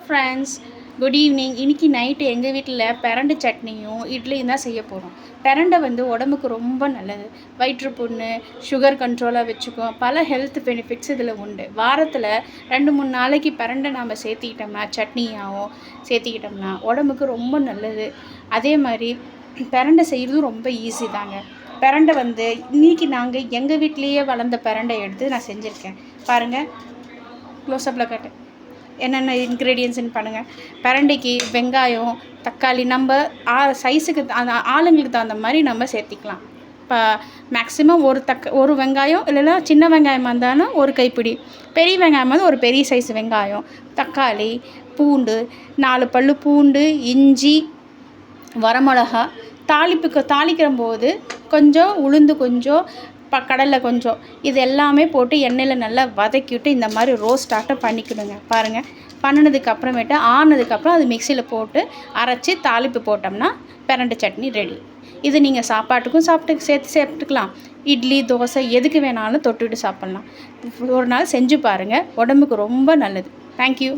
Friends, good evening. இன்றைக்கி night எங்கள் வீட்டில் பிரண்டை சட்னியும் இட்லியும் தான் செய்ய போகிறோம். பிரண்டை உடம்புக்கு ரொம்ப நல்லது. வயிற்றுப்புண்ணு, சுகர் கண்ட்ரோலாக வச்சுக்கும். பல ஹெல்த் பெனிஃபிட்ஸ் இதில் உண்டு. வாரத்தில் 2-3 நாளைக்கு பிரண்டை நாம் சேர்த்திக்கிட்டோம்னா, சட்னியாகவும் சேர்த்திக்கிட்டோம்னா உடம்புக்கு ரொம்ப நல்லது. அதே மாதிரி பிரண்டை செய்கிறதும் ரொம்ப ஈஸி தாங்க. பிரண்டை இன்றைக்கி நாங்கள் எங்கள் வீட்லேயே வளர்ந்த பிரண்டை எடுத்து நான் செஞ்சுருக்கேன். பாருங்கள், க்ளோஸ்அப்பில் காட்டு என்னென்ன இன்க்ரீடியன்ட்ஸ்னு பண்ணுங்கள். பிரண்டைக்கு வெங்காயம், தக்காளி நம்ம சைஸுக்கு அந்த ஆளுங்களுக்கு தகுந்த மாதிரி நம்ம சேர்த்திக்கலாம். இப்போ மேக்ஸிமம் ஒரு வெங்காயம், இல்லைன்னா சின்ன வெங்காயமாக இருந்தாலும் ஒரு கைப்பிடி, பெரிய வெங்காயமாக இருந்தால் ஒரு பெரிய சைஸ் வெங்காயம், தக்காளி, பூண்டு, 4 பல் பூண்டு, இஞ்சி, வரமிளகா, தாளிக்கிற போது கொஞ்சம் உளுந்து, கொஞ்சம் கடலை கொஞ்சம், இது எல்லாமே போட்டு எண்ணெயில் நல்லா வதக்கிவிட்டு இந்த மாதிரி ரோஸ்ட் ஆட்டம் பண்ணிக்கணுங்க. பாருங்கள், பண்ணினதுக்கு அப்புறமேட்டு ஆனதுக்கப்புறம் அது மிக்சியில் போட்டு அரைச்சி தாளிப்பு போட்டோம்னா பிரண்டை சட்னி ரெடி. இது நீங்கள் சாப்பாட்டுக்கும் சேர்த்துக்கலாம். இட்லி, தோசை எதுக்கு வேணாலும் தொட்டுட்டு சாப்பிட்லாம். ஒரு நாள் செஞ்சு பாருங்கள், உடம்புக்கு ரொம்ப நல்லது. தேங்க்யூ.